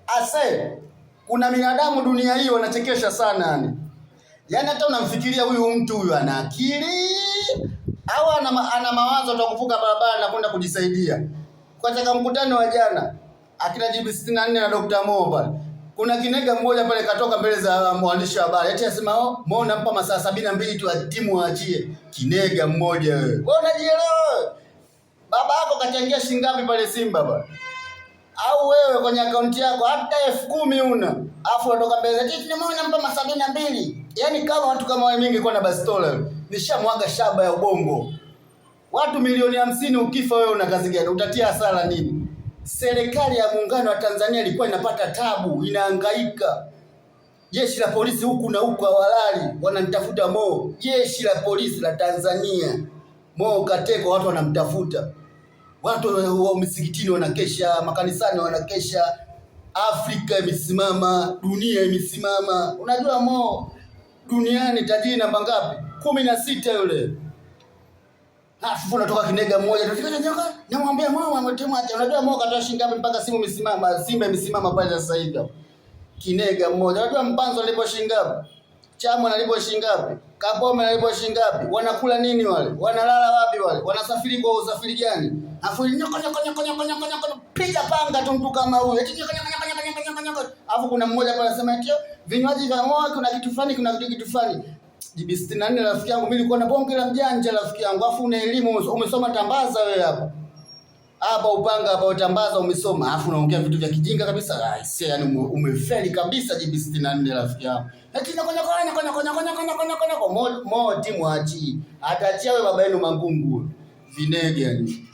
Ase, kuna binadamu dunia hii wanachekesha sana yani. Yaani hata unamfikiria huyu mtu huyu ana akili au ana mawazo atakuvuka barabara na kwenda kujisaidia. Kwa mkutano wa jana akina JB64 na Dr. Mo pale. Kuna kinega mmoja pale katoka mbele za mwandishi wa habari. Eti asema Mo nampa masaa 72 tu timu waachie. Kinega mmoja wewe. Wewe unajielewa? Baba yako kachangia shilingi ngapi pale Simba bwana? Au wewe kwenye akaunti yako hata 10,000 una. Alafu unatoka mbele eti nimeona nampa masaa 72. Yaani kama watu kama wewe mingi kwa na bastola. Nishamwaga shaba ya ubongo. Watu milioni 50 ukifa wewe una kazi gani? Utatia hasara nini? Serikali ya Muungano wa Tanzania ilikuwa inapata tabu, inahangaika. Jeshi la polisi huku na huku hawalali, wanamtafuta Mo. Jeshi la polisi la Tanzania. Mo kateko, watu wanamtafuta. Watu wa misikitini wanakesha, makanisani wanakesha. Afrika imesimama, dunia imesimama. Unajua Mo duniani tajiri namba ngapi? 16 yule. Alafu unatoka kinega mmoja tunafika nyoka namwambia Mo ametema ati unajua Mo katoa shilingi ngapi mpaka simu imesimama, Simba imesimama pale sasa hivi hapo. Kinega mmoja unajua Mpanzo alipo shilingi ngapi? Chama alipo shilingi ngapi? Kapome alipo shilingi ngapi? Wanakula nini wale? Wanalala wapi wale? Wanasafiri kwa usafiri gani? Alafu nyoka piga panga tu mtu kama huyo. Eti nyoka. Alafu kuna mmoja pale anasema eti vinywaji vya Mo kuna kitu fulani kuna kitu fulani. JB64 rafiki yangu mimi nilikuwa na bonge la mjanja rafiki yangu. Afu una elimu umesoma tambaza wewe hapa. Hapa Upanga hapa utambaza umesoma. Afu unaongea vitu vya kijinga kabisa. Aisee yani umefeli kabisa JB64 rafiki yangu. Lakini nakonya Mo timu achi. Ataachia wewe baba yenu Mangungu. Vinege yani.